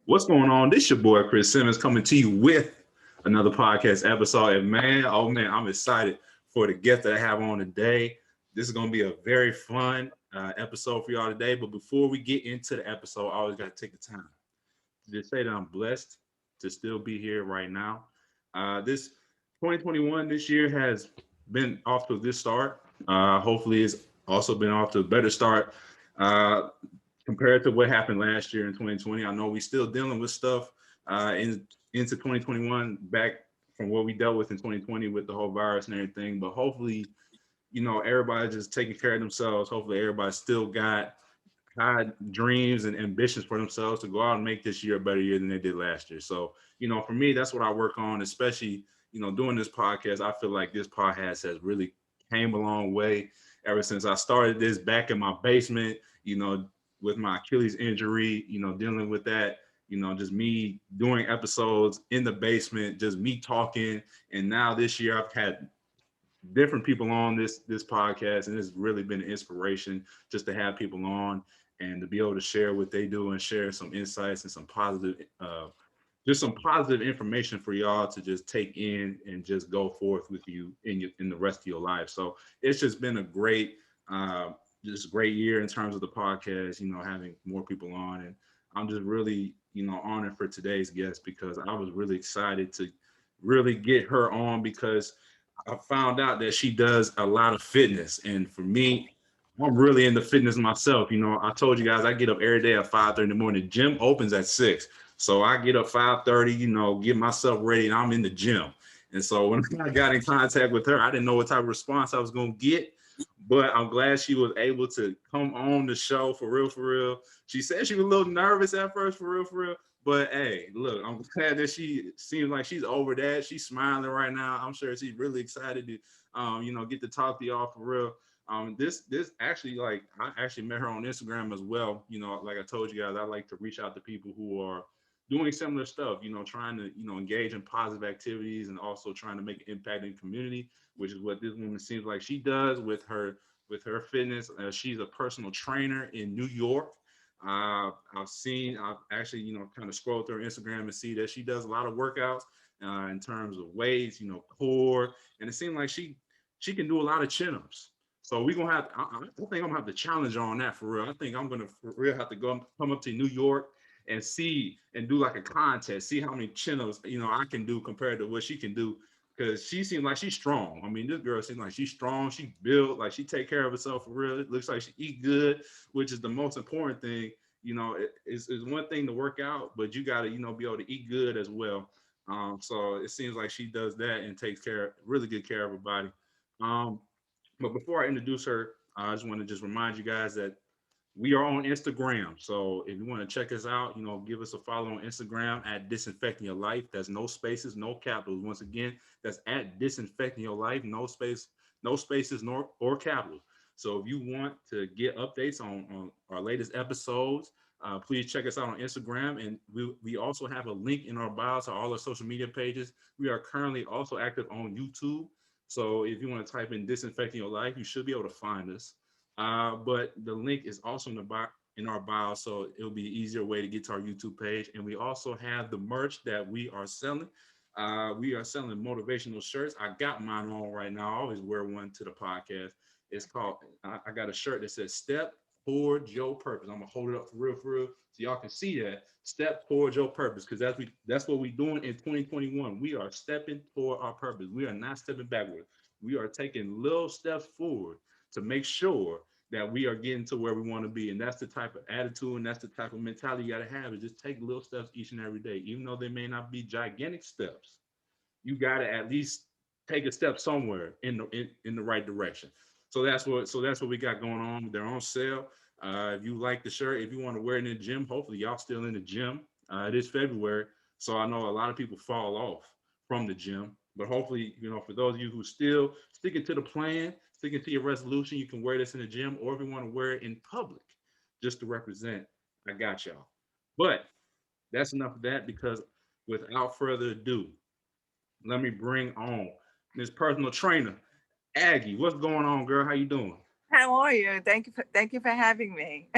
What's going on? This your boy Chris Simmons coming to you with another podcast episode. And man, oh man, I'm excited for the guest that I have on today. This is going to be a very fun episode for y'all today. But before we get into the episode, I always got to take the time to just say that I'm blessed to still be here right now. This 2021 this year has been off to a good start. Hopefully, it's also been off to a better start. Uh, Compared to what happened last year in 2020. I know we still dealing with stuff into 2021 back from what we dealt with in 2020 with the whole virus and everything. But hopefully, everybody just taking care of themselves. Hopefully, everybody still got high dreams and ambitions for themselves to go out and make this year a better year than they did last year. So, for me, that's what I work on, especially, doing this podcast. I feel like this podcast has really came a long way ever since I started this back in my basement, with my Achilles injury, dealing with that, just me doing episodes in the basement, just me talking. And now this year I've had different people on this podcast, and it's really been an inspiration just to have people on and to be able to share what they do and share some insights and some positive just some positive information for y'all to just take in and just go forth with you in the rest of your life. So it's just been a uh, great year in terms of the podcast, having more people on. And I'm just really, honored for today's guest because I was really excited to really get her on because I found out that she does a lot of fitness. And for me, I'm really into fitness myself. I told you guys I get up every day at 5:30 in the morning. Gym opens at 6. So I get up 5:30, get myself ready, and I'm in the gym. And so when I got in contact with her, I didn't know what type of response I was gonna get. But I'm glad she was able to come on the show for real, for real. She said she was a little nervous at first, for real, for real. But hey, look, I'm glad that she seems like she's over that. She's smiling right now. I'm sure she's really excited to, get to talk to y'all for real. This actually, like, I actually met her on Instagram as well. Like I told you guys, I like to reach out to people who are doing similar stuff. Trying to engage in positive activities and also trying to make an impact in the community, which is what this woman seems like she does with her fitness. She's a personal trainer in New York. I've actually, kind of scrolled through her Instagram and see that she does a lot of workouts in terms of weights, core, and it seems like she can do a lot of chin-ups. So we're gonna have. I think I'm gonna have to challenge her on that for real. I think I'm gonna for real have to go come up to New York and see and do like a contest, see how many chin-ups I can do compared to what she can do because she seems like she's strong. I mean, this girl seems like she's strong. She built, like she take care of herself for real. It looks like she eat good, which is the most important thing. It's one thing to work out, but you got to, be able to eat good as well. So it seems like she does that and takes really good care of her body. Um, but before I introduce her, I just want to just remind you guys that we are on Instagram. So if you want to check us out, give us a follow on Instagram at Disinfecting Your Life. That's no spaces, no capitals. Once again, that's at Disinfecting Your Life, no spaces, nor or capitals. So if you want to get updates on our latest episodes, please check us out on Instagram. And we also have a link in our bio to all our social media pages. We are currently also active on YouTube. So if you want to type in Disinfecting Your Life, you should be able to find us. But the link is also in our bio, so it'll be an easier way to get to our YouTube page. And we also have the merch that we are selling. We are selling motivational shirts. I got mine on right now. I always wear one to the podcast. It's called, I got a shirt that says Step Toward Your Purpose. I'm gonna hold it up for real, so y'all can see that. Step toward your purpose, because that's what we're doing in 2021. We are stepping toward our purpose. We are not stepping backward. We are taking little steps forward to make sure that we are getting to where we want to be. And that's the type of attitude and that's the type of mentality you got to have, is just take little steps each and every day. Even though they may not be gigantic steps, you got to at least take a step somewhere in the right direction. So that's what we got going on. They're on sale. If you like the shirt, if you want to wear it in the gym, hopefully y'all still in the gym. It is February, so I know a lot of people fall off from the gym. But hopefully, for those of you who still sticking to the plan, sticking to your resolution, you can wear this in the gym, or if you want to wear it in public, just to represent, I got y'all. But that's enough of that, because without further ado, let me bring on this personal trainer, Aggie. What's going on, girl? How you doing? How are you? Thank you for having me.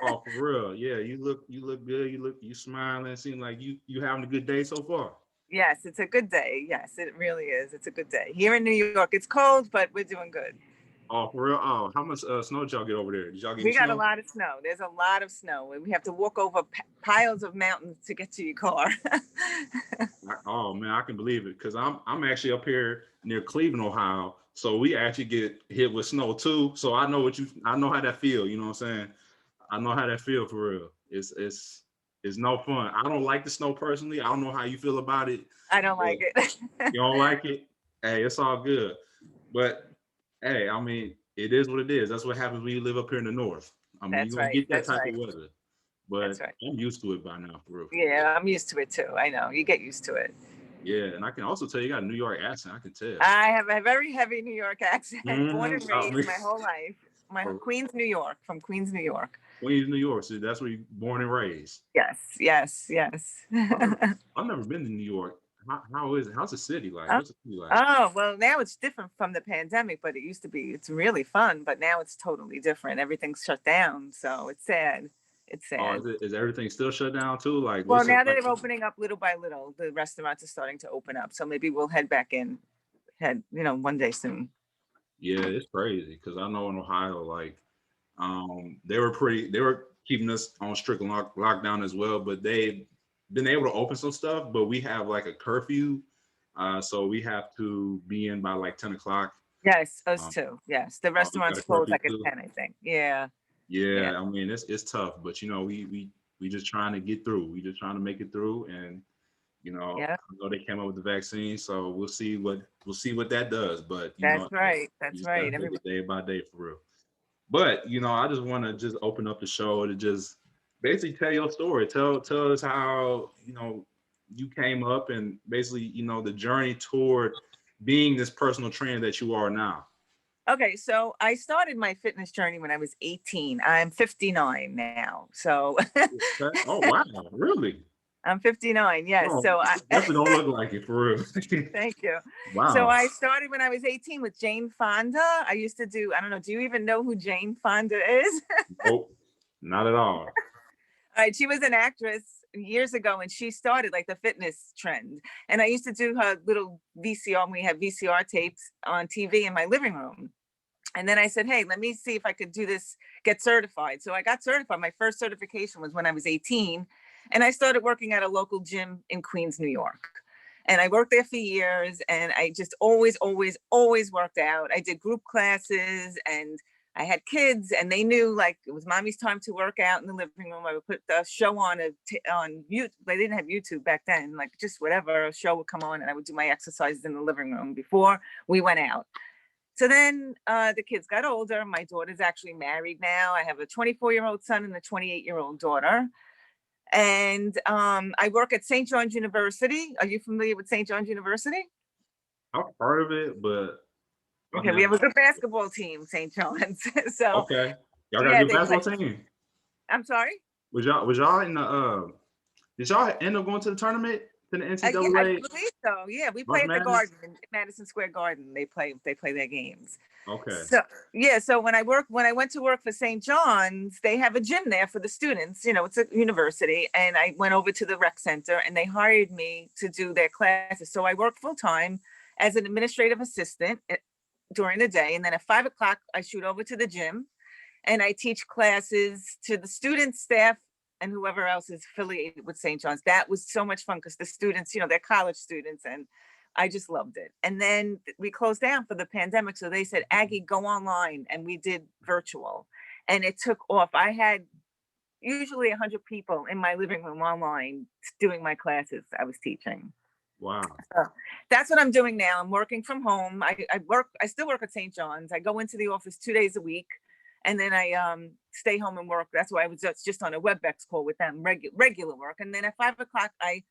Oh, for real. Yeah, you look good. You smiling. Seem like you having a good day so far. Yes, it's a good day. Yes, it really is. It's a good day. Here in New York, it's cold, but we're doing good. Oh, for real. Oh, how much snow did y'all get over there? Did y'all get any We got a snow? lot of snow. There's a lot of snow. We have to walk over piles of mountains to get to your car. Oh man, I can believe it because I'm actually up here near Cleveland, Ohio. So we actually get hit with snow too. So I know how that feel. You know what I'm saying? I know how that feel for real. It's no fun. I don't like the snow personally. I don't know how you feel about it, I don't but like it. you don't like it. Hey, it's all good. But hey, I mean, it is what it is. That's what happens when you live up here in the north. I mean, That's you're gonna right. get that That's type right. of weather. That's But right. I'm used to it by now, for real. Yeah, I'm used to it too. I know. You get used to it. Yeah, and I can also tell you got a New York accent. I can tell. I have a very heavy New York accent. Born and I raised mean, my whole life. My Queens, New York, from Queens, New York. Queens, New York. So that's where you born and raised. Yes, yes, yes. I've never, I've never been to New York. How is it? How's the city like? Oh, What's the city like? oh, well, now it's different from the pandemic, but it used to be, it's really fun, but now it's totally different. Everything's shut down. So it's sad. It's Oh, sad. is everything still shut down too? Like, Well, what's it now like? they're opening up little by little. The restaurants are starting to open up. So maybe we'll head back in, one day soon. Yeah, it's crazy because I know in Ohio, like, they were keeping us on strict lockdown as well, but they've been able to open some stuff. But we have like a curfew, so we have to be in by like 10 o'clock. Yes, us Um, too. Yes. The you got restaurants a close curfew like at too. 10, I think. Yeah. Yeah. Yeah, I mean it's tough, but we just trying to get through. We just trying to make it through, and Yeah. I know they came up with the vaccine, so we'll see what that does. But That's hey, right. you That's just gotta right. take Everybody. it day by day for real. But I just want to just open up the show to just basically tell your story. Tell us how you came up and basically the journey toward being this personal trainer that you are now. Okay, so I started my fitness journey when I was 18. I'm 59 now. So Okay. Oh wow, really? I'm 59. Yes. No, So I definitely don't look like it for real. thank you. So Wow. I started when I was 18 with Jane Fonda. I used to do, I don't know, do you even know who Jane Fonda is? Nope, not at all. All right, she was an actress years ago and she started like the fitness trend. And I used to do her little VCR, we had VCR tapes on TV in my living room. And then I said, hey, let me see if I could do this, get certified. So I got certified. My first certification was when I was 18. And I started working at a local gym in Queens, New York. And I worked there for years and I just always, always, always worked out. I did group classes and I had kids and they knew like it was mommy's time to work out in the living room. I would put the show on YouTube. They didn't have YouTube back then, like just whatever, a show would come on and I would do my exercises in the living room before we went out. So then the kids got older. My daughter's actually married now. I have a 24-year-old son and a 28-year-old daughter. And I work at St. John's University. Are you familiar with St. John's University? I've heard of it, but I Okay, we never. have a good basketball team, St. John's. So Okay, y'all got a yeah, good they play. basketball team. I'm sorry. Was y'all in the did y'all end up going to the tournament to the Yeah, I NCAA believe so. Yeah, we play March at the Madness? Garden in Madison Square Garden. They play their games. Okay. So yeah, so when I went to work for St. John's, they have a gym there for the students. It's a university, and I went over to the rec center, and they hired me to do their classes. So I work full time as an administrative assistant during the day, and then at 5 o'clock I shoot over to the gym, and I teach classes to the students, staff, and whoever else is affiliated with St. John's. That was so much fun because the students, they're college students, and I just loved it. And then we closed down for the pandemic, so they said, Aggie, go online, and we did virtual, and it took off. I had usually 100 people in my living room online doing my classes I was teaching. Wow. So that's what I'm doing now. I'm working from home. I still work at St. John's. I go into the office 2 days a week and then I stay home and work. That's why I was just on a WebEx call with them, regular work. And then at 5 o'clock, I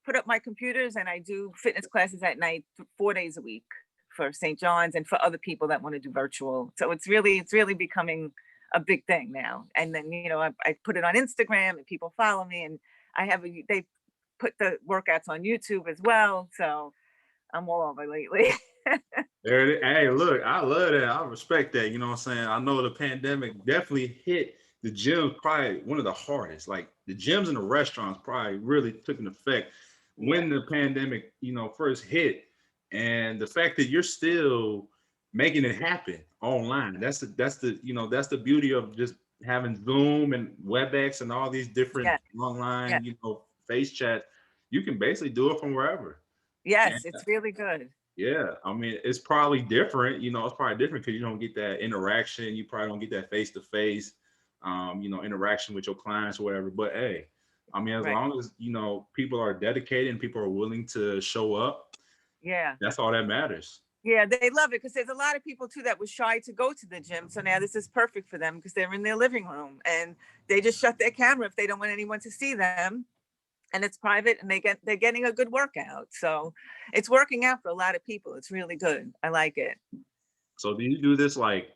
put up my computers and I do fitness classes at night 4 days a week for St. John's and for other people that want to do virtual. So it's really becoming a big thing now. And then, I put it on Instagram and people follow me and they put the workouts on YouTube as well. So I'm all over lately. There it is. Hey, look, I love that. I respect that. You know what I'm saying? I know the pandemic definitely hit the gyms probably one of the hardest. Like the gyms and the restaurants probably really took an effect Yeah. when the pandemic, first hit. And the fact that you're still making it happen online. That's the beauty of just having Zoom and WebEx and all these different Yeah. Yeah. online, face chat. You can basically do it from wherever. Yes, it's really good. Yeah, I mean, it's probably different. It's probably different because you don't get that interaction. You probably don't get that face to face, interaction with your clients or whatever. But hey, I mean, as Right. long as people are dedicated and people are willing to show up, Yeah. that's all that matters. Yeah, they love it because there's a lot of people too that was shy to go to the gym. So now this is perfect for them because they're in their living room and they just shut their camera if they don't want anyone to see them. And it's private and they're getting a good workout. So it's working out for a lot of people. It's really good. I like it. So do you do this like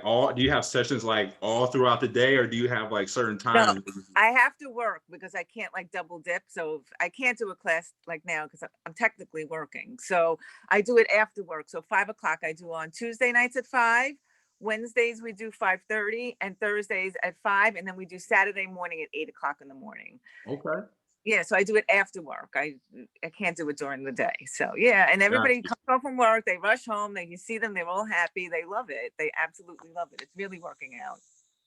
all? Do you have sessions like all throughout the day, or do you have like certain No, times? I have to work because I can't like double dip. So I can't do a class like now because I'm technically working. So I do it after work. So 5 o'clock I do on Tuesday nights at 5. Wednesdays we do 5:30 and Thursdays at 5. And then we do Saturday morning at 8 o'clock in the morning. Okay, Yeah, so I do it after work. I can't do it during the day. So yeah, and got everybody you. comes home from work, they rush home, they you see them, they're all happy, they love it. They absolutely love it. It's really working out.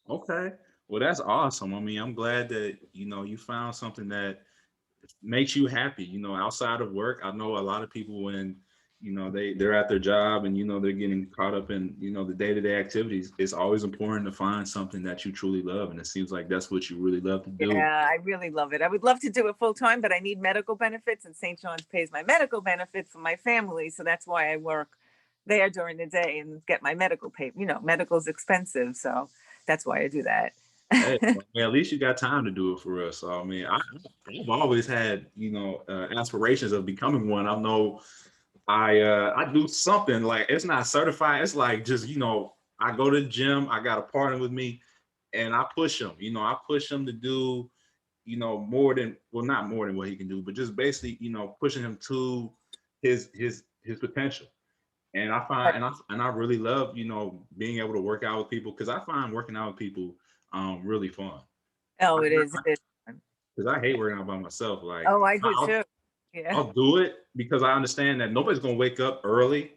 Okay, well that's awesome. I mean, I'm glad that you found something that makes you happy, outside of work. I know a lot of people when they're at their job and they're getting caught up in the day-to-day activities. It's always important to find something that you truly love, and it seems like that's what you really love to do. Yeah, I really love it. I would love to do it full time, but I need medical benefits, and St. John's pays my medical benefits for my family, so that's why I work there during the day and get my medical pay. Medical's expensive, so that's why I do that. Hey, well, at least you got time to do it for us. So I mean, I've always had aspirations of becoming one. I know I do something like it's not certified. It's like just I go to the gym. I got a partner with me, and I push him. I push him to do more than, well, not more than what he can do, but just basically pushing him to his potential. And I find and I really love being able to work out with people because I find working out with people really fun. Oh, it is. It is. Because I hate working out by myself. Like Oh, I do I'll too. Yeah. I'll do it because I understand that nobody's gonna wake up early.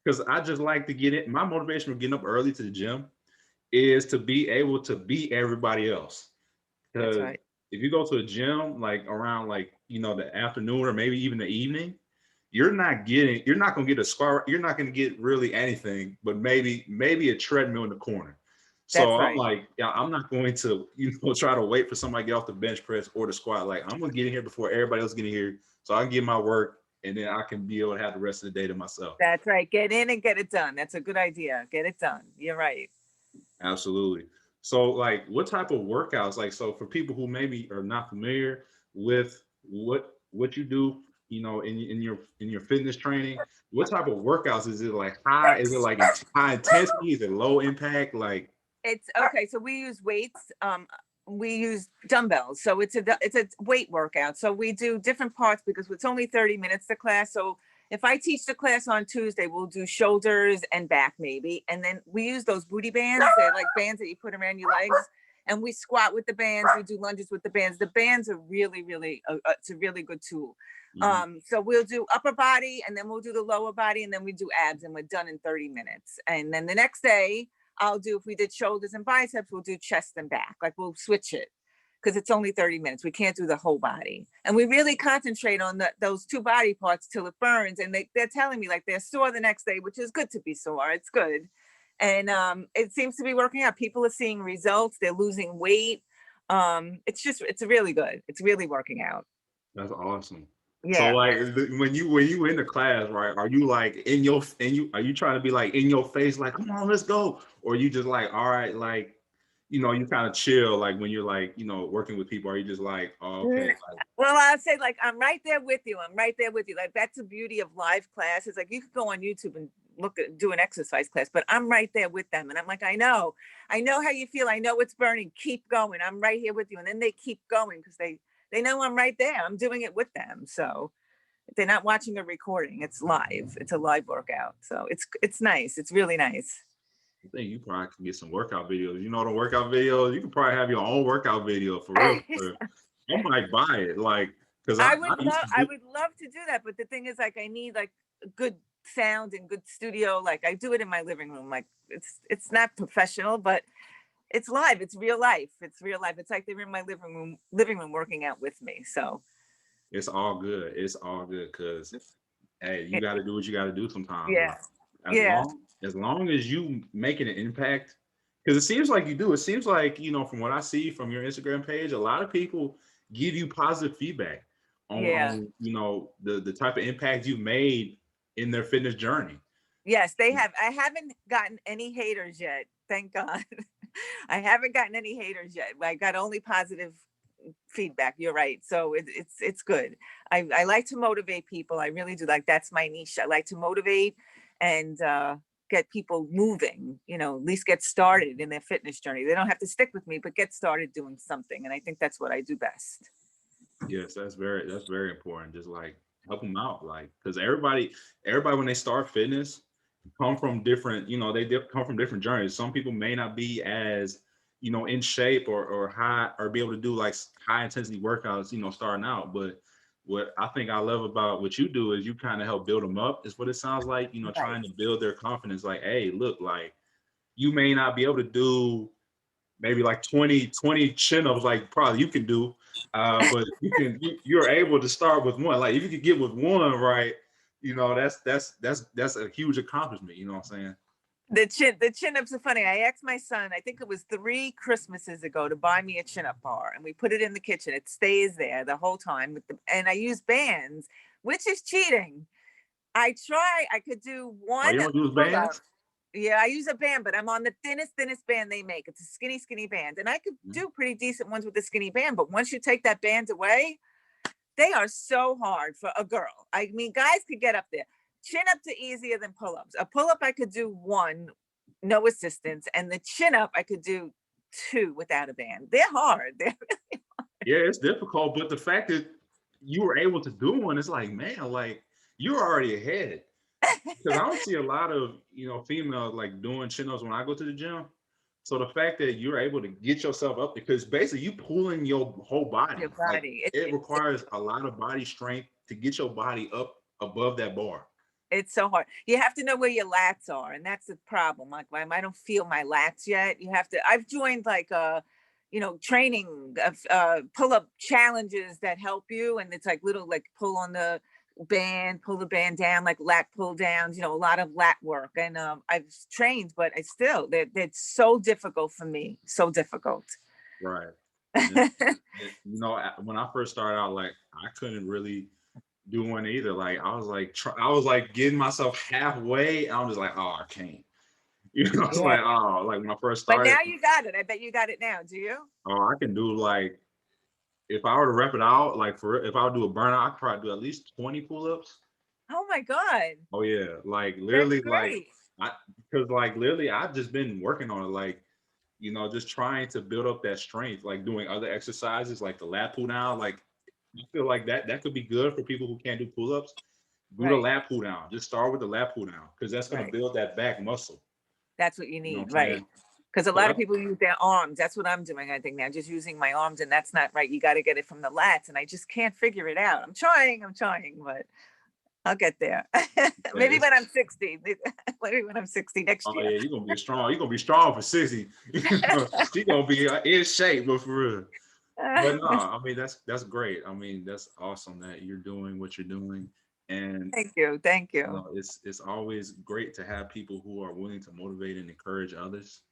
Because I just like to get it. My motivation for getting up early to the gym is to be able to beat everybody else. That's Because right. if you go to a gym like around like the afternoon or maybe even the evening, you're not gonna get a squat, you're not gonna get really anything, but maybe a treadmill in the corner. So That's I'm right. like, yeah, I'm not going to try to wait for somebody to get off the bench press or the squat. Like I'm gonna get in here before everybody else get in here, so I can get my work, and then I can be able to have the rest of the day to myself. That's right. Get in and get it done. That's a good idea. Get it done. You're right. Absolutely. So like what type of workouts, like, so for people who maybe are not familiar with what you do, in your fitness training, what type of workouts is it? Like high, is it like high intensity? Is it low impact? Like, It's okay. So we use weights. We use dumbbells. So it's a weight workout. So we do different parts because it's only 30 minutes to class. So if I teach the class on Tuesday, we'll do shoulders and back maybe. And then we use those booty bands. They're like bands that you put around your legs. And we squat with the bands. We do lunges with the bands. The bands are really, really, it's a really good tool. mhm. So we'll do upper body and then we'll do the lower body and then we do abs and we're done in 30 minutes. And then the next day, I'll do, if we did shoulders and biceps, we'll do chest and back. Like we'll switch it because it's only 30 minutes. We can't do the whole body. And we really concentrate on those two body parts till it burns. And they're telling me like they're sore the next day, which is good to be sore. It's good. And it seems to be working out. People are seeing results. They're losing weight. It's really good. It's really working out. That's awesome. So Yeah. like when you in the class, right? Are you like are you trying to be like in your face, like, come on, let's go? Or you just like, all right, like, you kind of chill, like when you're like, working with people, are you just like, oh, okay, like, Well, I'll say like I'm right there with you. I'm right there with you. Like that's the beauty of live classes. Like you could go on YouTube and do an exercise class, but I'm right there with them. And I'm like, I know how you feel. I know it's burning. Keep going. I'm right here with you. And then they keep going because they know I'm right there. I'm doing it with them. So they're not watching a recording. It's live. It's a live workout. So it's nice. It's really nice. I think you probably can get some workout videos. You know the workout videos. You can probably have your own workout video for real. I might buy it, like, because I used to I do. would love to do that, but the thing is, like, I need like good sound and good studio. Like, I do it in my living room. Like, it's not professional, but it's live. It's real life. It's real life. It's like they're in my living room working out with me. So It's all good. It's all good because hey, you it, got to do what you got to do sometimes. yeah, Like, as yeah, long as long as you making an impact, because it seems like you do. It seems like, from what I see from your Instagram page, a lot of people give you positive feedback on yeah. the type of impact you made in their fitness journey. Yes, they have. I haven't gotten any haters yet. Thank God. I haven't gotten any haters yet. I got only positive feedback. You're right. So it's good. I like to motivate people. I really do. Like, that's my niche. I like to motivate and get people moving, at least get started in their fitness journey. They don't have to stick with me, but get started doing something. And I think that's what I do best. Yes, that's very important. Just like help them out, like, because everybody when they start fitness come from different, come from different journeys. Some people may not be as in shape or high or be able to do like high intensity workouts, starting out. But what I think I love about what you do is you kind of help build them up. Is what it sounds like. Right. Trying to build their confidence. Like, hey, look, like you may not be able to do maybe like 20 chin-ups like probably you can do, but you're able to start with one. Like if you could get with one right, that's a huge accomplishment, you know what I'm saying? The chin ups are funny. I asked my son, I think it was 3 Christmases ago, to buy me a chin up bar, and we put it in the kitchen. It stays there the whole time and I use bands, which is cheating. I could do Oh, one you don't use pull up. bands? Yeah, I use a band, but I'm on the thinnest band they make. It's a skinny band. And I could Mhm. do pretty decent ones with the skinny band. But once you take that band away, they are so hard for a girl. I mean, guys could get up there. Chin ups are easier than pull ups. A pull up, I could do one, no assistance. And the chin up, I could do two without a band. They're hard. Yeah, it's difficult, but the fact that you were able to do one, it's like, man, like you're already ahead. Because I don't see a lot of females like doing chin-ups when I go to the gym. So the fact that you're able to get yourself up, because basically you pulling your whole body, Your like body. it requires a lot of body strength to get your body up above that bar. It's so hard. You have to know where your lats are, and that's the problem. Like, I don't feel my lats yet. You have to. I've joined like training of pull up challenges that help you, and it's like little like pull on the band, pull the band down, like lat pull downs. A lot of lat work, and I've trained, but I still they're so difficult for me. So difficult. Right. And, when I first started out, like I couldn't really do one either. Like I was like getting myself halfway, and I'm just like, oh, I can't. It's Yeah. like, oh, like when I first But started, now you got it. I bet you got it now. Do you? oh, I can do like if I were to rep it out, like if I would do a burnout, I could probably do at least 20 pull-ups. Oh my God. Oh yeah, like That's literally, like great. I because like literally, I've just been working on it, like just trying to build up that strength, like doing other exercises, like the lat pull down. Like I feel like that could be good for people who can't do pull-ups. Do the Right. lat pull down. Just start with the lat pull down because that's gonna Right. build that back muscle. That's what you You know need, what I'm right? saying? Because a Because lot of people use their arms. That's what I'm doing, I think now, just using my arms, and that's not right. You got to get it from the lats, and I just can't figure it out. I'm trying, but I'll get there. Maybe when I'm 60. Maybe when I'm 60 next oh year. yeah, you're gonna be strong. You're gonna be strong for 60. She's gonna be in shape, but for real. But no, I mean that's great. I mean that's awesome that you're doing what you're doing, and Thank you. Thank you. it's always great to have people who are willing to motivate and encourage others.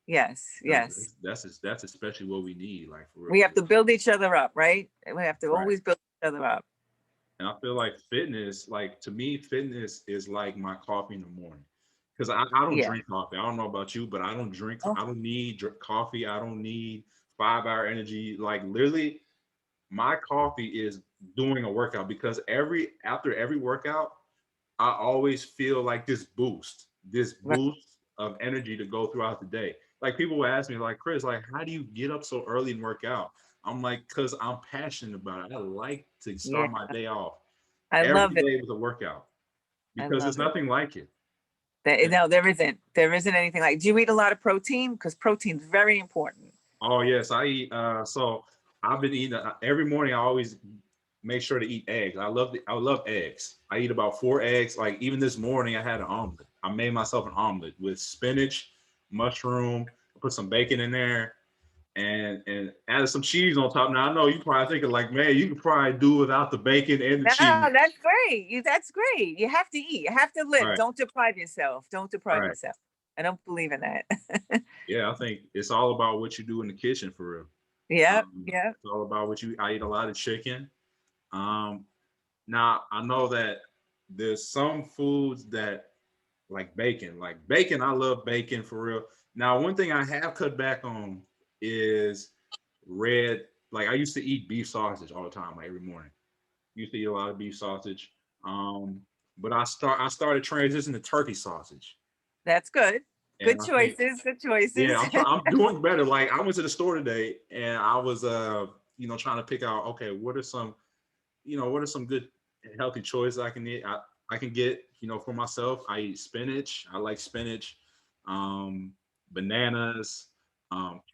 Yes, Because yes. that's especially what we need, like for real, We for have to real. build each other up, right? We have to Right. always build each other up. And I feel like fitness, like to me, fitness is like my coffee in the morning. Because I don't Yeah. drink coffee. I don't know about you, but I don't drink. Oh, I don't need coffee. I don't need 5 hour energy. Like literally, my coffee is doing a workout because after every workout, I always feel like this right. boost of energy to go throughout the day. Like people will ask me, like Chris, like how do you get up so early and work out? I'm like, cause I'm passionate about it. I like to Yeah. start my day off. I Every love it. day was a workout I because there's love it. nothing like it. No, there isn't. There isn't anything like. Do you eat a lot of protein? Because protein's very important. Oh yes, I eat. So I've been eating every morning. I always make sure to eat eggs. I love eggs. I eat about 4 eggs. Like even this morning, I had an omelet. I made myself an omelet with spinach, mushroom. Put some bacon in there, and added some cheese on top. Now I know you probably thinking like, man, you could probably do without the bacon and the No, cheese. that's great. That's great. You have to eat. You have to live. Right, Don't deprive yourself. Don't deprive right. yourself. I don't believe in that. Yeah, I think it's all about what you do in the kitchen for real. Yep. Yep. It's all about what you. I eat a lot of chicken. Um, Now I know that there's some foods that like bacon. Like bacon, I love bacon for real. Now, one thing I have cut back on is red. Like I used to eat beef sausage all the time, like every morning. Used to eat a lot of beef sausage. Um, but I started transitioning to turkey sausage, That's good. and Good I think choices. Good choices. yeah, I'm doing better. Like I went to the store today, and I was trying to pick out okay, what are some good healthy choices I can eat? I can get, for myself. I eat spinach. I like spinach, um, bananas,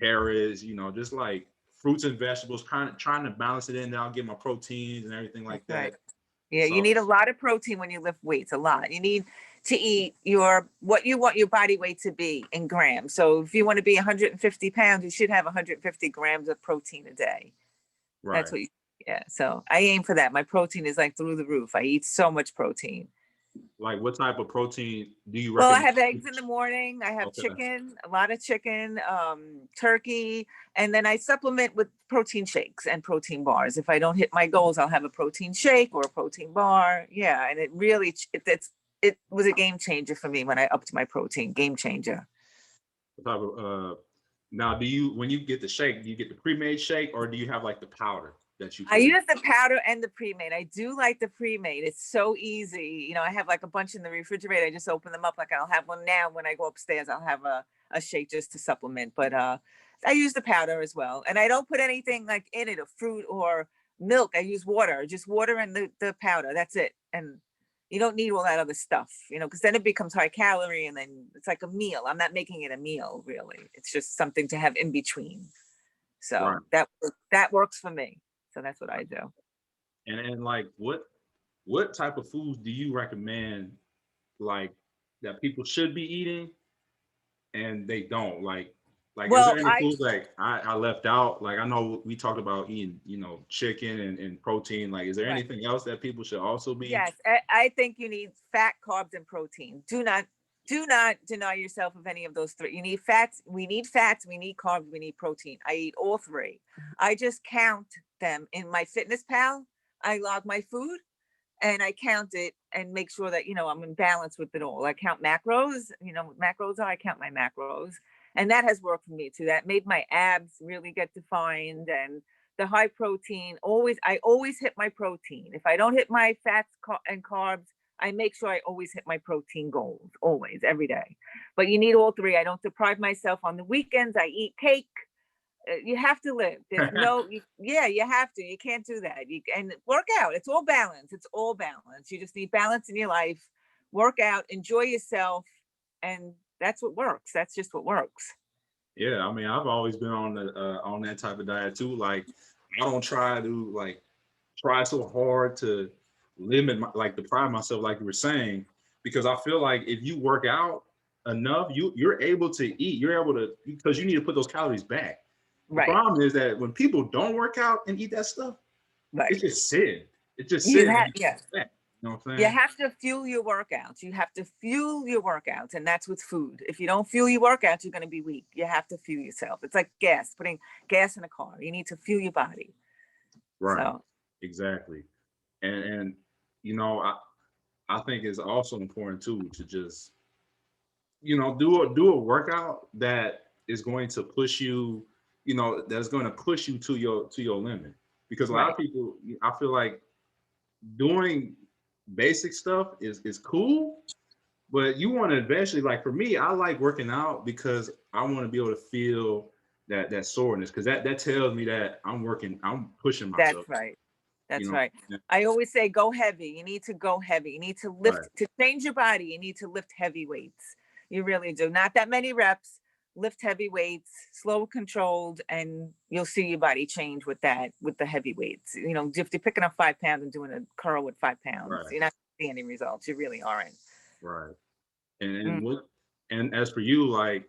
carrots, just like fruits and vegetables, kind of trying to balance it in. Then I'll get my proteins and everything That's like right. that. Yeah, you So need a lot of protein when you lift weights, a lot. You need to eat what you want your body weight to be in grams. So if you want to be 150 pounds, you should have 150 grams of protein a day. That's right. what you, yeah. So I aim for that. My protein is like through the roof. I eat so much protein. Like what type of protein do you Well, I recommend? have eggs in the morning. I have Okay. chicken, a lot of chicken, turkey, and then I supplement with protein shakes and protein bars. If I don't hit my goals, I'll have a protein shake or a protein bar. Yeah, and it really it was a game changer for me when I upped my protein. Game changer. What type of now do you when you get the shake, do you get the pre-made shake or do you have like the powder that you I put in? use the powder and the pre-made. I do like the pre-made. It's so easy. I have like a bunch in the refrigerator. I just open them up. Like I'll have one now when I go upstairs. I'll have a shake just to supplement. But I use the powder as well. And I don't put anything like in it, or fruit or milk. I use water, just water and the powder. That's it. And you don't need all that other stuff, because then it becomes high calorie and then it's like a meal. I'm not making it a meal, really. It's just something to have in between. Right. So that works for me. So that's what I do. And like what type of foods do you recommend like that people should be eating and they don't like is there Well, any foods like I left out? Like I know we talked about eating, chicken and protein. Like is there right. anything else that people should also be? Yes, I think you need fat, carbs, and protein. Do not deny yourself of any of those three. You need fats. We need fats. We need carbs. We need protein. I eat all three. I just count them in my Fitness Pal. I log my food and I count it and make sure that I'm in balance with it all. I count macros. What macros are. I count my macros, and that has worked for me too. That made my abs really get defined, and the high protein. I always hit my protein. If I don't hit my fats and carbs, I make sure I always hit my protein goals. Always, every day. But you need all three. I don't deprive myself on the weekends. I eat cake. You have to live. There's no, yeah, you have to. You can't do that. And work out. It's all balance. It's all balance. You just need balance in your life. Work out, enjoy yourself, and that's what works. That's just what works. Yeah, I mean, I've always been on that type of diet too. Like, I don't try to try so hard to deprive myself, like you were saying, because I feel like if you work out enough, you're able to eat. You're able to because you need to put those calories back. The Right, problem is that when people don't work out and eat that stuff, it's right. just sitting. It's just You sitting. have, And yeah. back. You know what I'm You saying? have to fuel your workouts. You have to fuel your workouts, and that's with food. If you don't fuel your workouts, you're going to be weak. You have to fuel yourself. It's like gas, putting gas in a car. You need to fuel your body. Right. So, Exactly. And you know, I think it's also important too to just do a workout that is going to push you, that's going to push you to your limit. Because a lot of right. people, I feel like doing basic stuff is cool, but you want to eventually, like for me, I like working out because I want to be able to feel that soreness because that tells me that I'm pushing myself. That's right. You That's know, right. yeah, I always say go heavy. You need to go heavy. You need to right, lift to change your body. You need to lift heavy weights. You really do. Not that many reps. Lift heavy weights, slow, controlled, and you'll see your body change with that, with the heavy weights. You know, if you're picking up 5 pounds and doing a curl with 5 pounds, right, you're not seeing any results. You really aren't. right. And Mm, what, and as for you, like,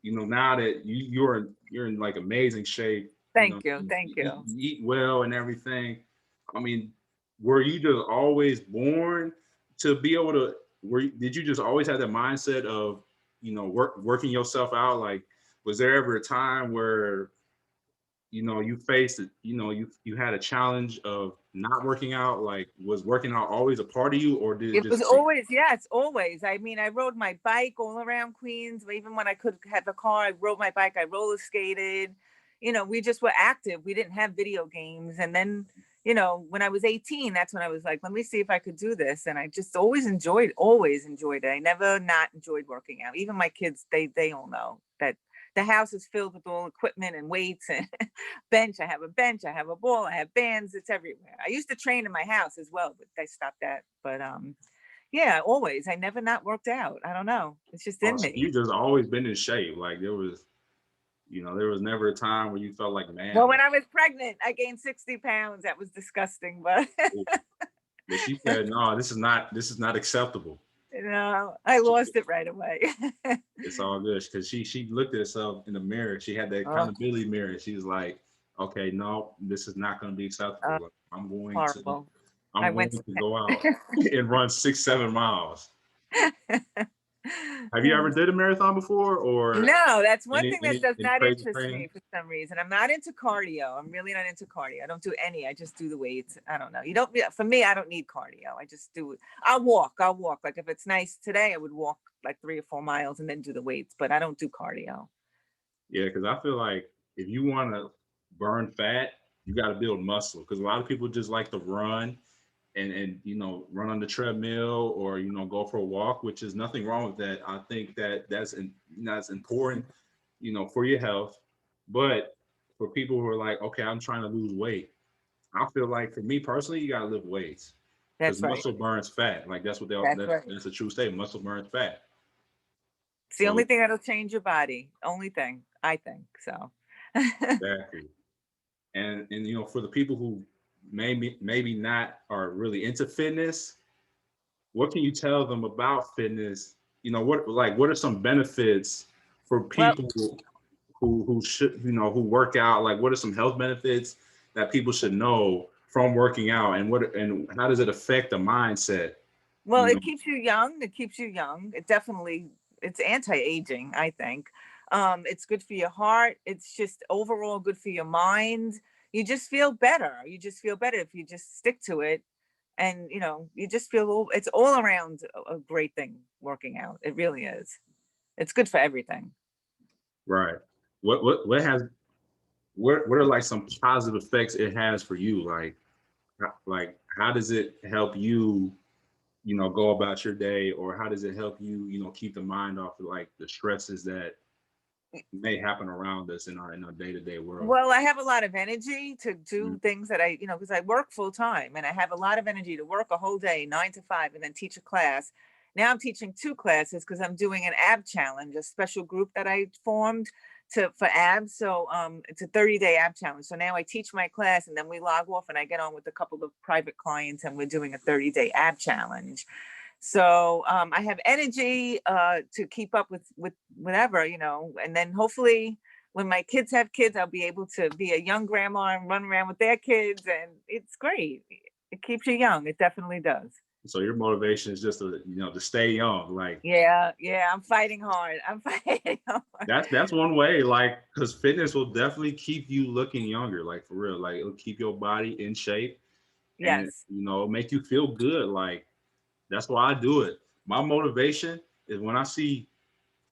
now that you're in like amazing shape, thank you. you, Thank you eat you. you eat well and everything. I mean, were you just always born to be able to? Did you just always have that mindset of working yourself out? Like, was there ever a time where you faced it, you had a challenge of not working out? Like, was working out always a part of you, or did it It was just like, always, yes, always. I mean, I rode my bike all around Queens. Even when I could have a car, I rode my bike. I roller skated. We just were active. We didn't have video games. And then, when I was 18, that's when I was like, let me see if I could do this. And I just always enjoyed it. I never not enjoyed working out. Even my kids, they all know that the house is filled with all equipment and weights and bench. I have a bench. I have a ball. I have bands. It's everywhere. I used to train in my house as well, but I stopped that. But yeah, always. I never not worked out. I don't know. It's just oh, in so me. you just always been in shape? Like, there was never a time where you felt like, man, Well, when I was pregnant, I gained 60 pounds. That was disgusting, but but she said, no, this is not acceptable. I She, lost it right away. it's all good because she looked at herself in the mirror. She had that Oh, accountability mirror. She was like, okay, no, this is not going to be uh, acceptable. Like, I'm going to horrible. I I'm going went to go out and run 6-7 miles. Have you ever did a marathon before, or No, that's one any thing that any does any not crazy interest training? me for some reason. I'm not into cardio. I'm really not into cardio. I don't do any. I just do the weights. I don't know. You don't, for me, I don't need cardio. I just do it. I'll walk. I'll walk. Like if it's nice today, I would walk like 3 or 4 miles and then do the weights, but I don't do cardio. Yeah, because I feel like if you want to burn fat, you got to build muscle. Because a lot of people just like to run and run on the treadmill, or go for a walk, which is nothing wrong with that. I think that's important, for your health. But for people who are like, okay, I'm trying to lose weight, I feel like for me personally, you got to lift weights because That's right. muscle burns fat. Like, that's what they That's that's, right. that's a true statement. Muscle burns fat. It's the only So thing that'll change your body. Only thing, I think. So exactly. And for the people who maybe not are really into fitness, what can you tell them about fitness? What are some benefits for well, people who should who work out? Like, what are some health benefits that people should know from working out, and how does it affect the mindset? well, You know, it keeps you young. It keeps you young. It's anti-aging, I think. It's good for your heart. It's just overall good for your mind. You just feel better. You just feel better if you just stick to it. And you just feel it's all around a great thing working out. It really is. It's good for everything. right? What are like some positive effects it has for you? Like how does it help you go about your day, or how does it help you, keep the mind off of like the stresses that may happen around us in our day-to-day world? Well, I have a lot of energy to Mm. do things that because I work full time and I have a lot of energy to work a whole day, 9 to 5, and then teach a class. Now I'm teaching 2 classes because I'm doing an ab challenge, a special group that I formed for abs. So it's a 30-day ab challenge. So now I teach my class and then we log off and I get on with a couple of private clients and we're doing a 30-day ab challenge. So I have energy to keep up with whatever, and then hopefully when my kids have kids, I'll be able to be a young grandma and run around with their kids, and it's great. It keeps you young. It definitely does. So your motivation is just to stay young. Like, Yeah, yeah. I'm fighting hard. I'm fighting hard. that's one way, like, because fitness will definitely keep you looking younger, like, for real. Like, it'll keep your body in shape, and Yes. make you feel good. Like, that's why I do it. My motivation is when I see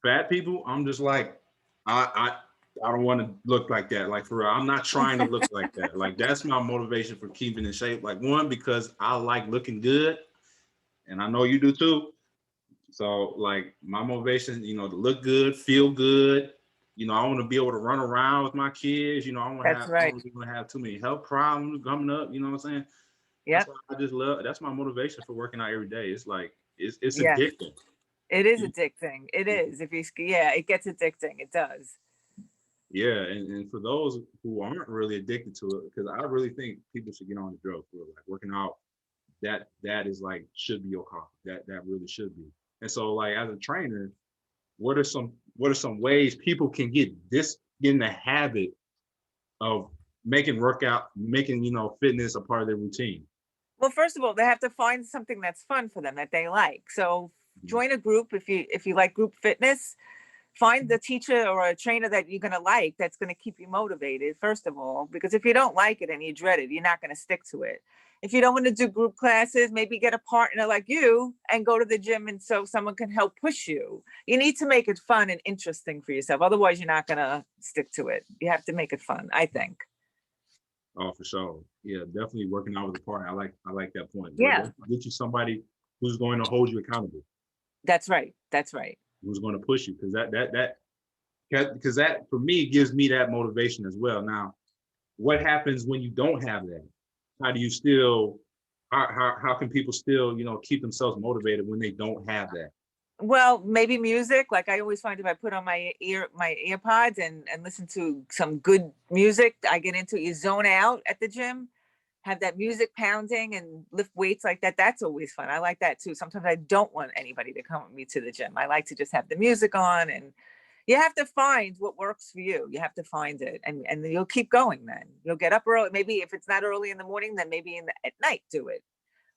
fat people, I'm just like, I don't want to look like that. Like, for real, I'm not trying to look like that. Like, that's my motivation for keeping in shape. Like, one, because I like looking good, and I know you do too. So, like, my motivation, to look good, feel good, I want to be able to run around with my kids. That's I right. don't want to have too many health problems coming up. You know what I'm saying? That's Yep. why I just love. That's my motivation for working out every day. It's like it's Yes. addicting. It is addicting. It is. If you, yeah, it gets addicting. It does. Yeah, and for those who aren't really addicted to it, because I really think people should get on the drug for it. Like working out, that is like should be your hobby. That really should be. And so like as a trainer, what are some ways people can get in the habit of making fitness a part of their routine? Well, first of all, they have to find something that's fun for them that they like. So Mhm. join a group if you like group fitness. Find the teacher or a trainer that you're going to like that's going to keep you motivated, first of all, because if you don't like it and you dread it, you're not going to stick to it. If you don't want to do group classes, maybe get a partner like you and go to the gym, and so someone can help push you. You need to make it fun and interesting for yourself. Otherwise, you're not going to stick to it. You have to make it fun, I think. Oh, for sure. Yeah, definitely working out with a partner. I like that point. Yeah, Get you somebody who's going to hold you accountable, that's right. That's right. who's going to push you, because that for me gives me that motivation as well. Now, what happens when you don't have that? How do you still how can people still keep themselves motivated when they don't have that? Well, maybe music. Like I always find if I put on my earpods and listen to some good music, I get into you zone out at the gym, have that music pounding and lift weights like that. That's always fun. I like that too. Sometimes I don't want anybody to come with me to the gym. I like to just have the music on, and you have to find what works for you. You have to find it, and you'll keep going. Then you'll get up early. Maybe if it's not early in the morning, then maybe at night do it.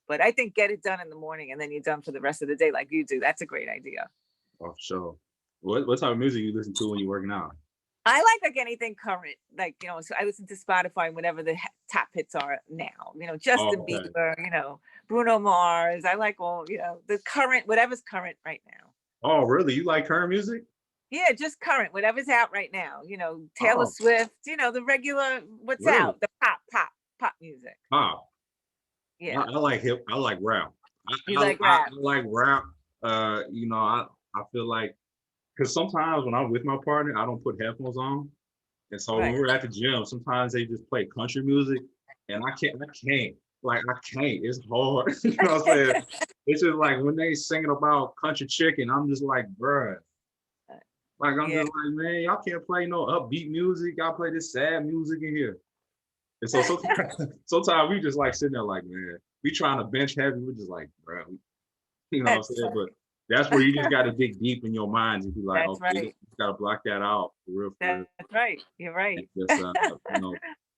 But I think get it done in the morning and then you're done for the rest of the day like you do. That's a great idea. Oh, for sure. What type of music you listen to when you're working out? I like anything current, like, so I listen to Spotify, whatever the top hits are now, Oh, Justin okay. Bieber, Bruno Mars. I like all, the current, whatever's current right now. Oh, really? You like current music? Yeah, just current, whatever's out right now, Taylor Oh, Swift, the regular, what's really? out, the pop music. Wow. I, Yeah. I like I like rap. You like rap? I like rap. I feel like because sometimes when I'm with my partner, I don't put headphones on, and so when Right. we're at the gym, sometimes they just play country music, and I can't. Like I can't. It's hard. You know what I'm saying? It's just like when they singing about country chicken, I'm just like, bruh. Like I'm Yeah. just like, man, y'all can't play no upbeat music. Y'all play this sad music in here. And so sometimes we just like sitting there like, man, we trying to bench heavy. We're just like, bro, you know what I'm That's saying? But that's where you just got to dig deep in your minds and be like, that's okay, you right. got to block that out for real, That's right. You're and right. just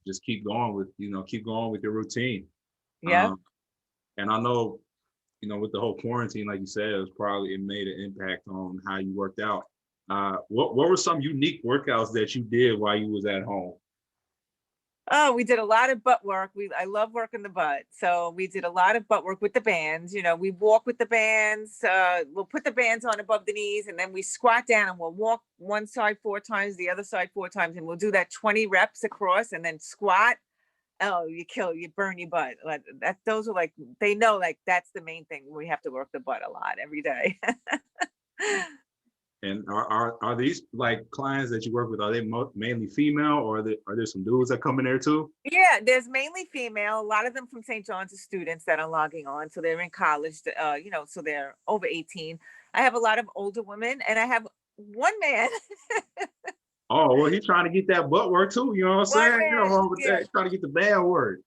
just keep going with your routine. Yep. Um, and I know, with the whole quarantine, like you said, it made an impact on how you worked out. What were some unique workouts that you did while you was at home? Oh, we did a lot of butt work. I love working the butt. So we did a lot of butt work with the bands. We walk with the bands. We'll put the bands on above the knees and then we squat down and we'll walk one side 4 times, the other side 4 times. And we'll do that 20 reps across and then squat. Oh, you burn your butt. Those are like, they know like that's the main thing. We have to work the butt a lot every day. And are these like clients that you work with? Are they mainly female, or are there some dudes that come in there too? Yeah, there's mainly female. A lot of them from St. John's are students that are logging on. So they're in college, so they're over 18. I have a lot of older women and I have one man. Oh, well, he's trying to get that butt work too. You know what I'm One saying? You know man, wrong with yeah. that. He's trying to get the bad work.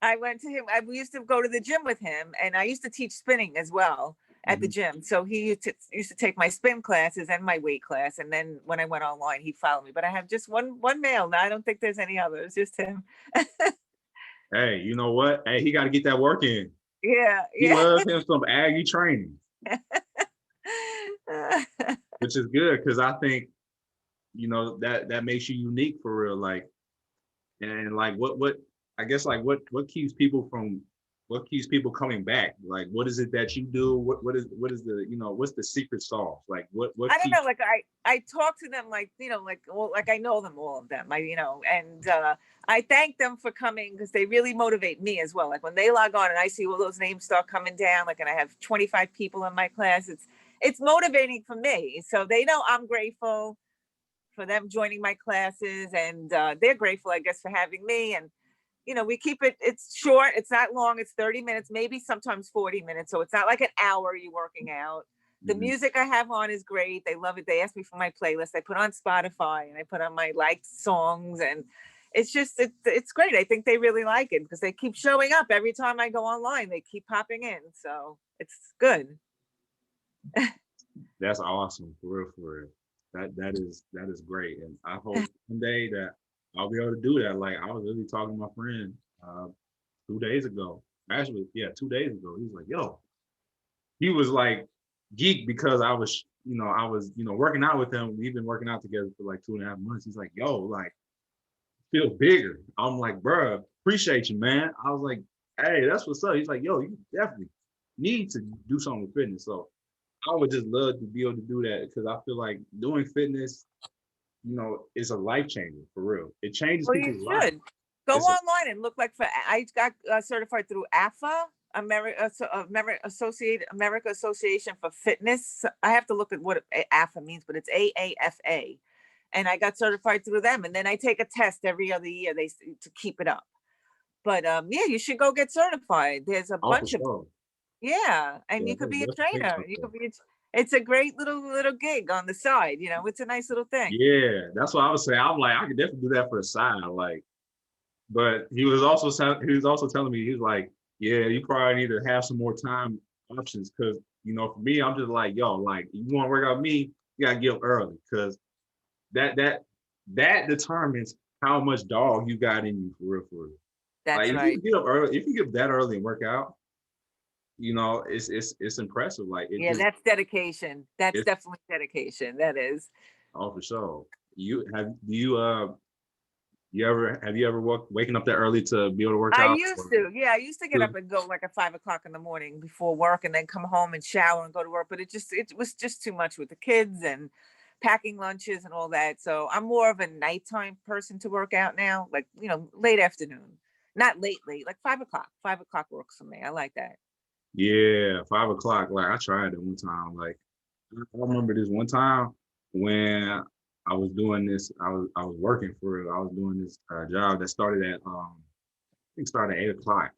I went to him. We used to go to the gym with him and I used to teach spinning as well at the Mhm. gym. So he used to take my spin classes and my weight class. And then when I went online, he followed me. But I have just one male. Now I don't think there's any others, just him. Hey, you know what? Hey, he got to get that work in. Yeah, He yeah. loves him some Aggie training, which is good because I think that makes you unique for real. Like, and like what I guess like what keeps people coming back? Like, what is it that you do? What is the what's the secret sauce? Like, what I don't know, keeps? like I talk to them like, like I know them, all of them. And I thank them for coming because they really motivate me as well. Like when they log on and I see all those names start coming down, like, and I have 25 people in my class, it's motivating for me. So they know I'm grateful for them joining my classes, and they're grateful, I guess, for having me. And we keep it's short, it's not long, it's 30 minutes, maybe sometimes 40 minutes. So it's not like an hour you're working out. The music I have on is great. They love it. They ask me for my playlist. I put on Spotify and I put on my liked songs, and it's just it's great. I think they really like it because they keep showing up every time I go online. They keep popping in, so it's good. That's awesome, for real, for real. That is great, and I hope one day that I'll be able to do that. Like I was really talking to my friend 2 days ago. Actually, yeah, 2 days ago. He was like, "Yo," he was like geek because I was, working out with him. We've been working out together for like 2.5 months. He's like, "Yo, like, feel bigger." I'm like, "Bruh, appreciate you, man." I was like, "Hey, that's what's up." He's like, "Yo, you definitely need to do something with fitness." So I would just love to be able to do that because I feel like doing fitness, is a life changer for real. It changes Well, you people's lives. should go It's a online and look like for. I got certified through AFA, America Association for Fitness. I have to look at what AFA means, but it's AAFA, and I got certified through them. And then I take a test every other year. To keep it up. But yeah, you should go get certified. There's a oh for bunch of sure. yeah, and Yeah, you could be a that's the thing trainer. about You that. could be. It's a great little gig on the side. It's a nice little thing. Yeah, that's what I was saying. I'm like, I could definitely do that for a side. Like, but he was also telling me, he's like, yeah, you probably need to have some more time options because for me, I'm just like, yo, like you want to work out with me, you gotta get up early because that that that determines how much dog you got in you for real, for real. Like That's if you right. get up early, if you get up that early and work out, it's impressive. Like it Yeah, just that's dedication. That's it's definitely dedication. That is. oh for sure. Have you ever waking up that early to be able to work I out? used to, yeah, I used to get up and go like at 5 o'clock in the morning before work, and then come home and shower and go to work. But it was just too much with the kids and packing lunches and all that. So I'm more of a nighttime person to work out now, like late afternoon, not late, like 5 o'clock. 5 o'clock works for me. I like that. Yeah, 5 o'clock. Like I tried it one time. Like I remember this one time when I was doing this. I was working for it. I was doing this job that started at I think started at 8 o'clock,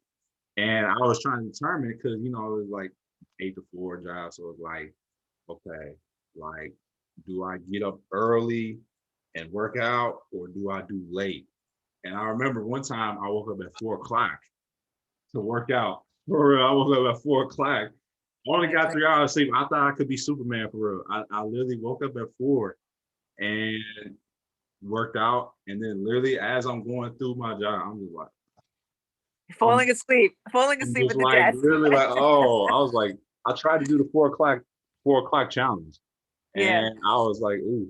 and I was trying to determine because it was like 8 to 4 job. So it was like, okay, like do I get up early and work out or do I do late? And I remember one time I woke up at 4 o'clock to work out. For real, I woke up at 4 o'clock. I only I got agree. 3 hours of sleep. I thought I could be Superman for real. I literally woke up at 4 and worked out. And then literally as I'm going through my job, I'm, Falling I'm asleep just at the like desk. really like, oh, I was like, I tried to do the 4 o'clock challenge. Yeah, And I was like, ooh,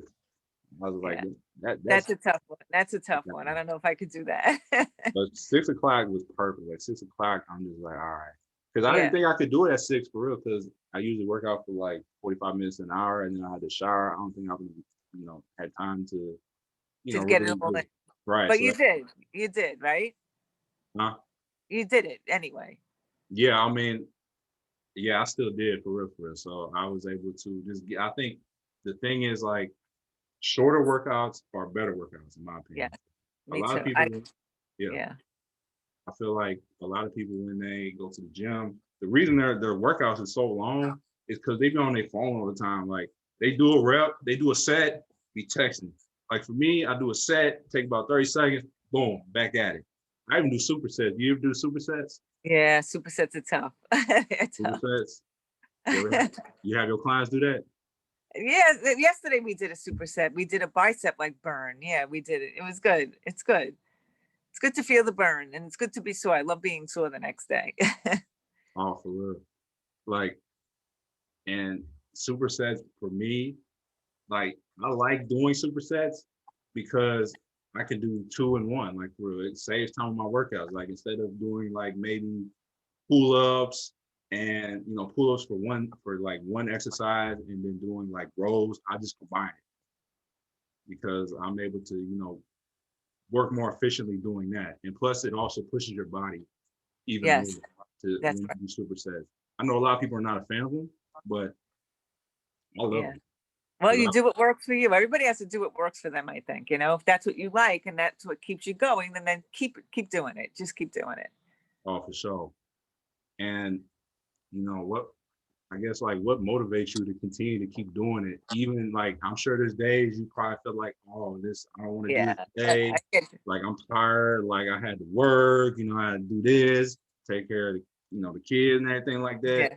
I was like, yeah. that's That's a tough one. That's a tough one. I don't know if I could do that. but 6 o'clock was perfect. Like 6 o'clock, I'm just like, all right. Because I didn't Yeah, think I could do it at 6 for real. Because I usually work out for like 45 minutes an hour, and then I had to shower. I don't think I would, had time to, just get it really all do in. it. Right. But So you that, did. You did, right? huh? You did it anyway. Yeah. I mean, yeah, I still did for real, for real. So I was able to just get. I think the thing is like shorter workouts are better workouts in my Yeah, opinion. A me lot of too. I people, yeah. Yeah. I feel like a lot of people when they go to the gym, the reason their workouts is so long is because they be on their phone all the time. Like they do a rep, they do a set, be texting. Like for me, I do a set, take about 30 seconds, boom, back at it. I even do supersets. You ever do supersets? Yeah, supersets are tough. They're tough. Supersets? You have your clients do that? Yeah, yesterday we did a superset. We did a bicep like burn. Yeah, we did it. It was good. It's good. It's good to feel the burn, and it's good to be sore. I love being sore the next day. Oh, for real. Like, and supersets for me, like I like doing supersets because I can do two in one. Like for real, it saves time on my workouts. Like instead of doing like maybe pull-ups and pull-ups for like one exercise and then doing like rows, I just combine it because I'm able to, work more efficiently doing that. And plus it also pushes your body even more Yes, to that's when right. you do supersets. I know a lot of people are not a fan of them, but I love Yeah. them. Well, you do what works for you. Everybody has to do what works for them, I think. You know, if that's what you like and that's what keeps you going, then keep doing it. Just keep doing it. Oh, for sure. And what I guess like what motivates you to continue to keep doing it? Even like I'm sure there's days you probably feel like, oh, this I don't want to do Yeah. this today. Like I'm tired, like I had to work, I had to do this, take care of the kids and everything like that. Yeah.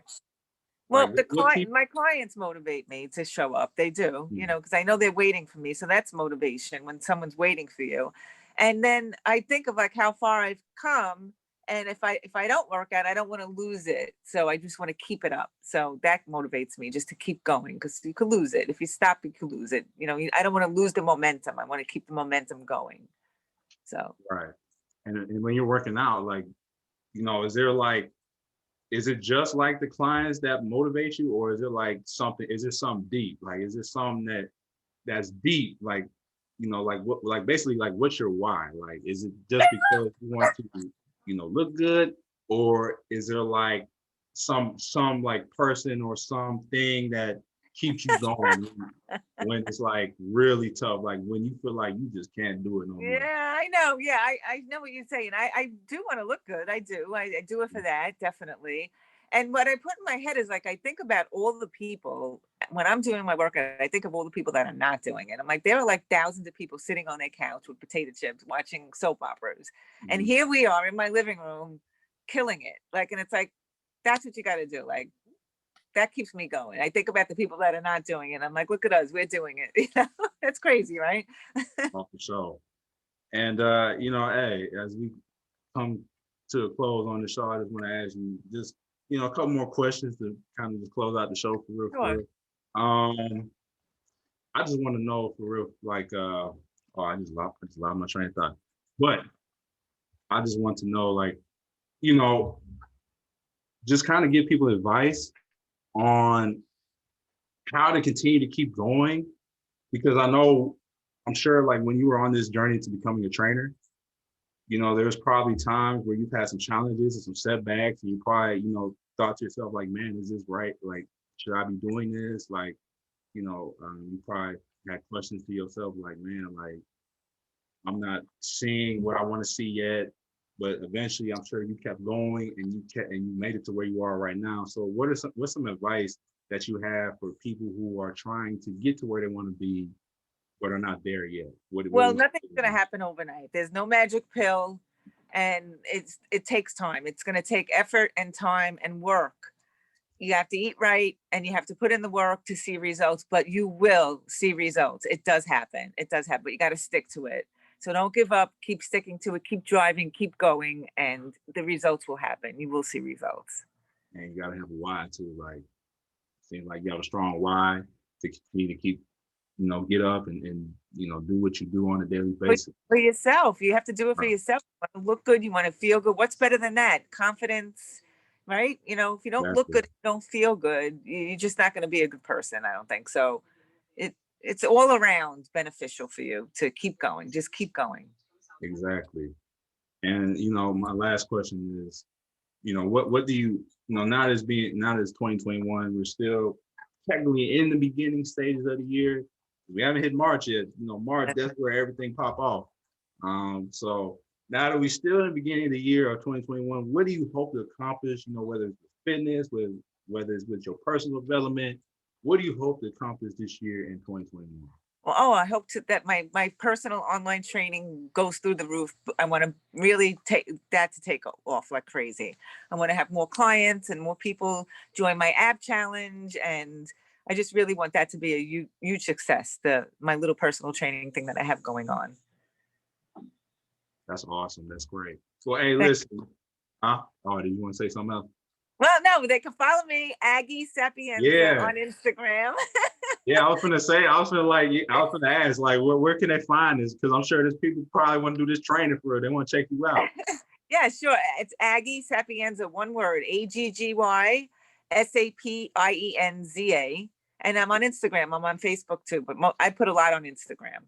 Like Well, keep my clients motivate me to show up. They do, Mhm. because I know they're waiting for me. So that's motivation when someone's waiting for you. And then I think of like how far I've come. And if I don't work out, I don't want to lose it. So I just want to keep it up. So that motivates me just to keep going because you could lose it. If you stop, you could lose it. I don't want to lose the momentum. I want to keep the momentum going. So Right. And when you're working out, like, is it just like the clients that motivate you, or is it like something, is it something deep? Like, is it something that's deep? Like, like what, like basically like what's your why? Like, is it just because you want to, look good? Or is there like some like person or something that keeps you going when it's like really tough, like when you feel like you just can't do it no more? yeah, I know. Yeah, I know what you're saying. I do want to look good. I do. I do it for that, definitely. And what I put in my head is like I think about all the people when I'm doing my workout. I think of all the people that are not doing it. I'm like, there are like thousands of people sitting on their couch with potato chips watching soap operas, and Mhm. here we are in my living room, killing it. Like, and it's like that's what you got to do. Like that keeps me going. I think about the people that are not doing it. I'm like, look at us, we're doing it. That's crazy, right? Oh, for sure. And hey, as we come to a close on the show, I just want to ask you just, a couple more questions to kind of just close out the show for real, for Sure. real. I just want to know for real, like, oh, I just lost my train of thought. But I just want to know, like, you know, just kind of give people advice on how to continue to keep going, because I'm sure, like, when you were on this journey to becoming a trainer, there's probably times where you've had some challenges and some setbacks, and you probably, thought to yourself, like, man, is this right? Like, should I be doing this? Like, you probably had questions to yourself, like, man, like, I'm not seeing what I want to see yet. But eventually, I'm sure you kept going and you made it to where you are right now. So, what's some advice that you have for people who are trying to get to where they want to be, but are not there yet? What Well, is nothing's going to happen overnight. There's no magic pill, and it takes time. It's going to take effort and time and work. You have to eat right and you have to put in the work to see results, but you will see results. It does happen. It does happen, but you got to stick to it. So don't give up, keep sticking to it, keep driving, keep going, and the results will happen. You will see results. And you gotta have a why too. Like, seems like you have a strong why to continue to keep, get up and do what you do on a daily basis. For yourself, you have to do it for Right. yourself. You want to look good, you want to feel good. What's better than that? Confidence, right? If you don't look Exactly. good, you don't feel good, you're just not going to be a good person. I don't think so. It's all around beneficial for you to keep going. Just keep going. Exactly. And my last question is, what do not as 2021, we're still technically in the beginning stages of the year. We haven't hit March yet. March, that's where everything pop off. So now that we're still in the beginning of the year of 2021, what do you hope to accomplish? Whether it's with fitness, whether it's with your personal development, what do you hope to accomplish this year in 2021? Well, I hope that my personal online training goes through the roof. I want to really take off like crazy. I want to have more clients and more people join my app challenge, and I just really want that to be a huge success. My little personal training thing that I have going on. That's awesome. That's great. Well, hey, listen. Huh? Oh, did you want to say something else? Well, no, they can follow me, Aggy Sapienza, Yeah. on Instagram. Yeah, I was gonna ask, like, where can they find this? Because I'm sure there's people probably want to do this training for it. They want to check you out. Yeah, sure. It's Aggy Sapienza, one word, AGGY SAPIENZA. And I'm on Instagram. I'm on Facebook too, but I put a lot on Instagram.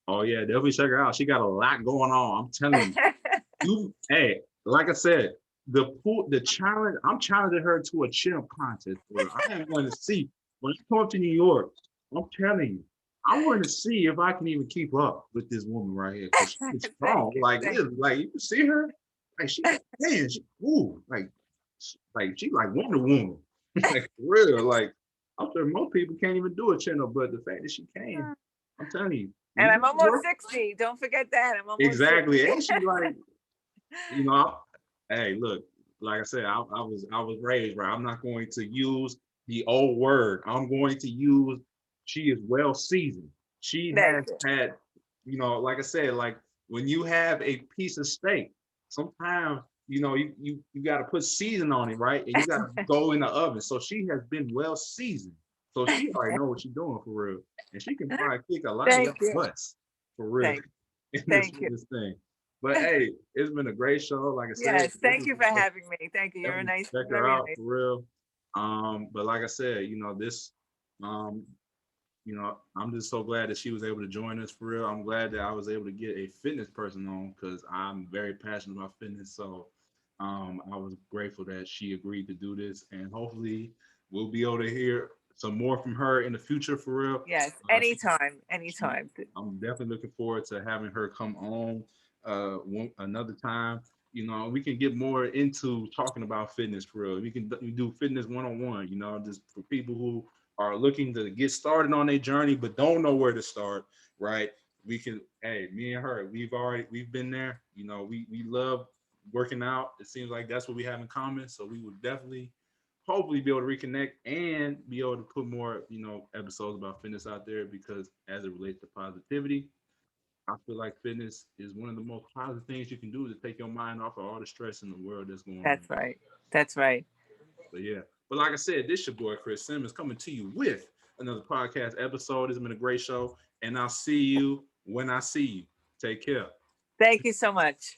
Oh yeah, definitely check her out. She got a lot going on. I'm telling you. Hey, like I said, the challenge. I'm challenging her to a chimp contest. I am going to see when I come up to New York. I'm telling you, I want to see if I can even keep up with this woman right here because she's strong. Thank you. Like, Thank literally, like you can see her, like she, man, she, ooh, like she like Wonder Woman, like for real. Like I'm sure most people can't even do a chin up, but the fact that she can, you. I'm telling you, And you I'm do the almost work. 60. Don't forget that. I'm almost Exactly, 60. and she like, you know, hey, look, like I said, I was raised right. I'm not going to use the old word. I'm going to use she is well seasoned. She Thank has you. had, like I said, like when you have a piece of steak, sometimes you got to put season on it, right? And you got to go in the oven. So she has been well seasoned. So she already know what she's doing for real, and she can probably kick a lot of your Thank you. butts for real Thank, in this thank you. this thing. But hey, it's been a great show. Like I said, Yes, thank you for having me. Thank you. You're a definitely nice, check her very out nice. for real. But like I said, this, um, I'm just so glad that she was able to join us for real. I'm glad that I was able to get a fitness person on because I'm very passionate about fitness. So, I was grateful that she agreed to do this, and hopefully, we'll be able to hear some more from her in the future for real. Yes, She, anytime, she, anytime. I'm definitely looking forward to having her come on another time. We can get more into talking about fitness for real. We do fitness one-on-one, just for people who are looking to get started on their journey but don't know where to start, right? We can, hey, me and her, we've been there. We love working out. It seems like that's what we have in common. So we would definitely hopefully be able to reconnect and be able to put more, episodes about fitness out there because as it relates to positivity, I feel like fitness is one of the most positive things you can do to take your mind off of all the stress in the world that's going on. That's right. That's right. But yeah, but like I said, this your boy Chris Simmons coming to you with another podcast episode. It's been a great show, and I'll see you when I see you. Take care. Thank you so much.